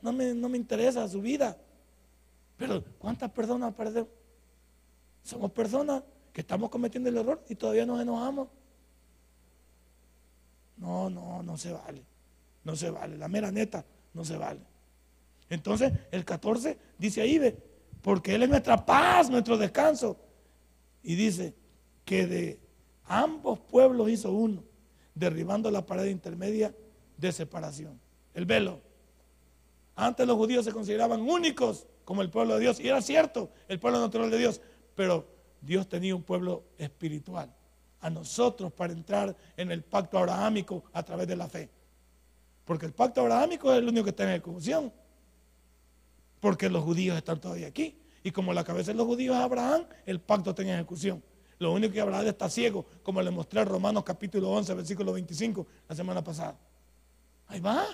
no me interesa su vida. Pero ¿cuántas personas perdemos? Somos personas que estamos cometiendo el error y todavía nos enojamos. No se vale. No se vale. La mera neta no se vale. Entonces, el 14 dice ahí, ve, porque Él es nuestra paz, nuestro descanso. Y dice que de ambos pueblos hizo uno, derribando la pared intermedia de separación. El velo. Antes los judíos se consideraban únicos como el pueblo de Dios. Y era cierto, el pueblo natural de Dios. Pero Dios tenía un pueblo espiritual. A nosotros para entrar en el pacto abrahámico a través de la fe. Porque el pacto abrahámico es el único que está en ejecución. Porque los judíos están todavía aquí. Y como la cabeza de los judíos es Abraham, el pacto está en ejecución. Lo único que Abraham está ciego, como le mostré en Romanos capítulo 11, versículo 25, la semana pasada. Ahí va.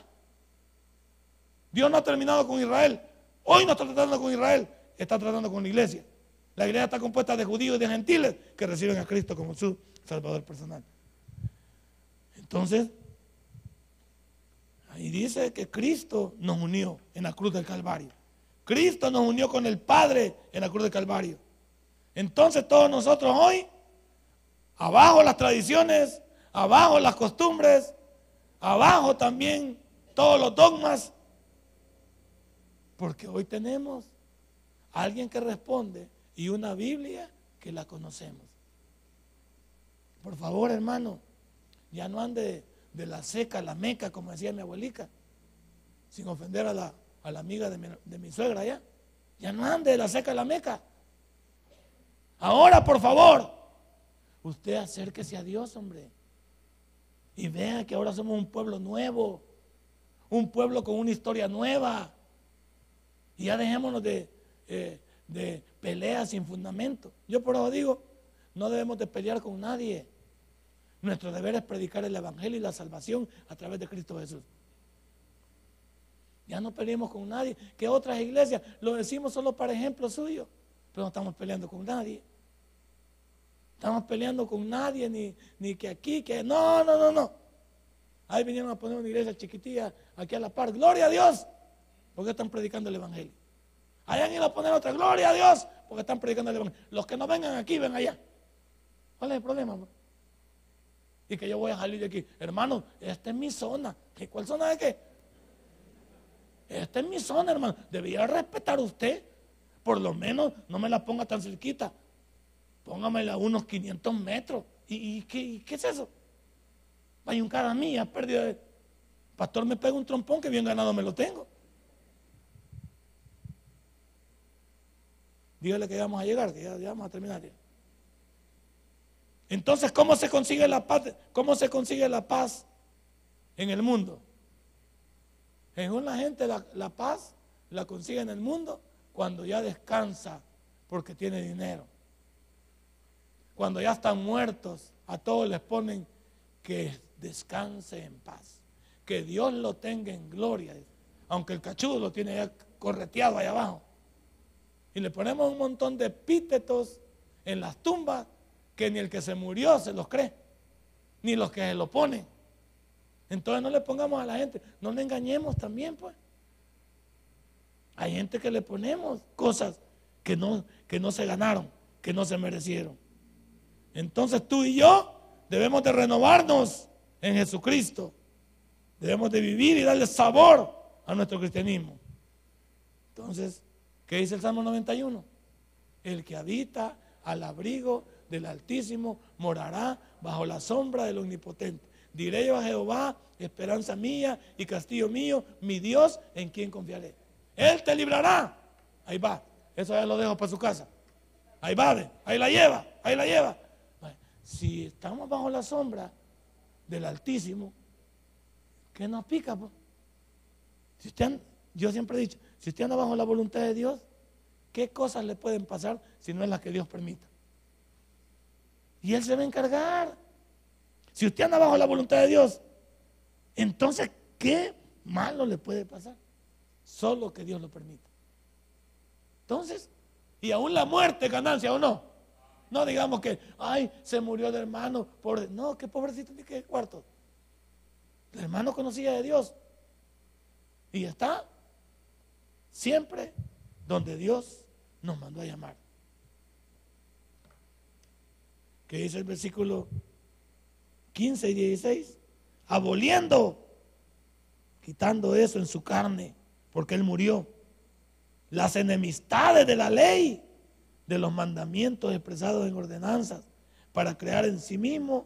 Dios no ha terminado con Israel. Hoy no está tratando con Israel, está tratando con la iglesia. La iglesia está compuesta de judíos y de gentiles que reciben a Cristo como su Salvador personal. Entonces, ahí dice que Cristo nos unió en la cruz del Calvario. Cristo nos unió con el Padre en la cruz del Calvario. Entonces todos nosotros hoy, abajo las tradiciones, abajo las costumbres, abajo también todos los dogmas, porque hoy tenemos a alguien que responde y una Biblia que la conocemos. Por favor, hermano, ya no ande de la seca a la meca, como decía mi abuelita, sin ofender a la amiga de mi suegra allá. Ya no ande de la seca a la meca. Ahora, por favor, usted acérquese a Dios, hombre, y vea que ahora somos un pueblo nuevo, un pueblo con una historia nueva. Y ya dejémonos de peleas sin fundamento. Yo por eso digo, no debemos de pelear con nadie. Nuestro deber es predicar el evangelio y la salvación a través de Cristo Jesús. Ya no peleemos con nadie. Que otras iglesias lo decimos solo para ejemplo suyo, pero no estamos peleando con nadie. Estamos peleando con nadie, ni que aquí, que no. Ahí vinieron a poner una iglesia chiquitilla aquí a la par. Gloria a Dios, porque están predicando el evangelio. Allá han ido a poner otra, gloria a Dios, porque están predicando el evangelio. Los que no vengan aquí, ven allá. ¿Cuál es el problema, bro? Y que yo voy a salir de aquí. Hermano, esta es mi zona. ¿Cuál zona de qué? Esta es mi zona, hermano. Debería respetar usted. Por lo menos no me la ponga tan cerquita. Póngamela a unos 500 metros. ¿Y qué es eso? Vaya un cara mía, pérdida de... Pastor, me pega un trompón que bien ganado me lo tengo. Dígale que ya vamos a llegar, que ya vamos a terminar. Entonces, ¿cómo se consigue la paz? ¿Cómo se consigue la paz en el mundo? Según la gente, la paz la consigue en el mundo cuando ya descansa porque tiene dinero. Cuando ya están muertos, a todos les ponen que descanse en paz, que Dios lo tenga en gloria, aunque el cachudo lo tiene ya correteado allá abajo. Y le ponemos un montón de epítetos en las tumbas que ni el que se murió se los cree, ni los que se lo ponen. Entonces no le pongamos a la gente, no le engañemos también, pues. Hay gente que le ponemos cosas que no se ganaron, que no se merecieron. Entonces tú y yo debemos de renovarnos en Jesucristo. Debemos de vivir y darle sabor a nuestro cristianismo. Entonces, ¿qué dice el Salmo 91? El que habita al abrigo del Altísimo morará bajo la sombra del Omnipotente. Diré yo a Jehová, esperanza mía y castillo mío, mi Dios en quien confiaré. Él te librará. Ahí va, eso ya lo dejo para su casa. Ahí va, ahí la lleva. Si estamos bajo la sombra del Altísimo, ¿qué nos pica? Pues? Yo siempre he dicho, si usted anda bajo la voluntad de Dios, ¿qué cosas le pueden pasar si no es las que Dios permita? Y Él se va a encargar. Si usted anda bajo la voluntad de Dios, entonces, ¿qué malo le puede pasar? Solo que Dios lo permita. Entonces, y aún la muerte es ganancia, ¿o no? No digamos que, ay, se murió el hermano, pobre. No, qué pobrecito ni qué cuarto. El hermano conocía de Dios y está siempre donde Dios nos mandó a llamar. ¿Qué dice el versículo 15 y 16? Aboliendo, quitando eso en su carne, porque Él murió, las enemistades de la ley, de los mandamientos expresados en ordenanzas, para crear en sí mismo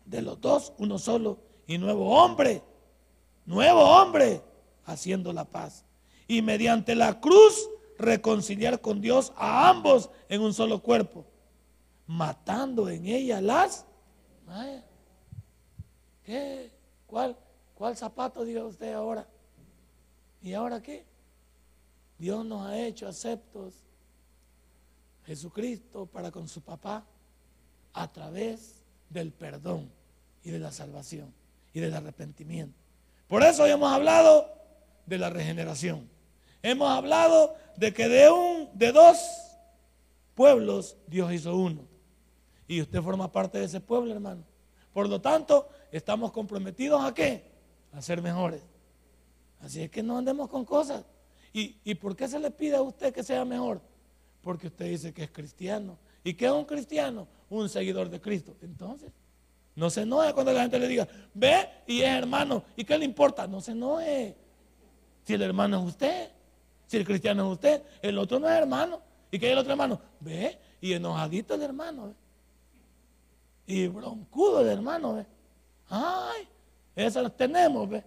de los dos uno solo y nuevo hombre, haciendo la paz, y mediante la cruz reconciliar con Dios a ambos en un solo cuerpo, matando en ella las... ¿Qué? ¿Cuál zapato diga usted ahora? ¿Y ahora qué? Dios nos ha hecho aceptos Jesucristo para con su papá a través del perdón y de la salvación y del arrepentimiento. Por eso hoy hemos hablado de la regeneración. Hemos hablado de que de dos pueblos Dios hizo uno. Y usted forma parte de ese pueblo, hermano. Por lo tanto, estamos comprometidos ¿a qué? A ser mejores. Así es que no andemos con cosas. ¿Y por qué se le pide a usted que sea mejor? Porque usted dice que es cristiano. ¿Y qué es un cristiano? Un seguidor de Cristo. Entonces, no se enoje cuando la gente le diga, ve y es hermano. ¿Y qué le importa? No se enoje. Si el hermano es usted, si el cristiano es usted, el otro no es hermano. ¿Y qué es el otro hermano? Ve y enojadito el hermano. ¿Ve? Y broncudo el hermano. ¿Ve? Ay, esas las tenemos. ¿Ve?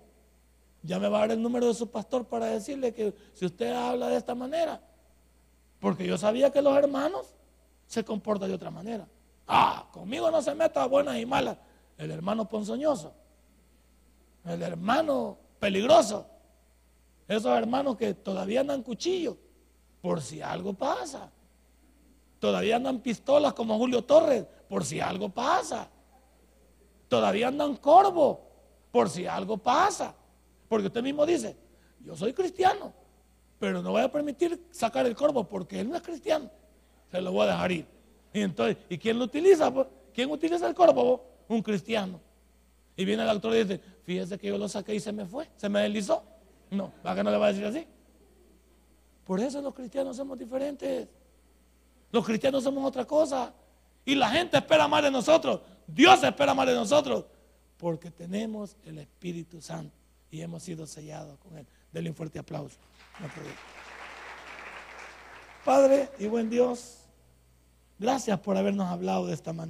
Ya me va a dar el número de su pastor para decirle que si usted habla de esta manera, porque yo sabía que los hermanos se comportan de otra manera. Conmigo no se meta buenas y malas. El hermano ponzoñoso, el hermano peligroso, esos hermanos que todavía andan cuchillo por si algo pasa. Todavía andan pistolas como Julio Torres, por si algo pasa. Todavía andan corvo, por si algo pasa. Porque usted mismo dice, yo soy cristiano, pero no voy a permitir sacar el corvo porque él no es cristiano. Se lo voy a dejar ir. Y entonces, ¿y quién lo utiliza? ¿Quién utiliza el corvo? Un cristiano. Y viene el doctor y dice, fíjese que yo lo saqué y se me fue, se me deslizó. No, ¿para qué no le va a decir así? Por eso los cristianos somos diferentes. Los cristianos somos otra cosa. Y la gente espera más de nosotros. Dios espera más de nosotros. Porque tenemos el Espíritu Santo y hemos sido sellados con Él. Denle un fuerte aplauso. Padre y buen Dios, gracias por habernos hablado de esta manera.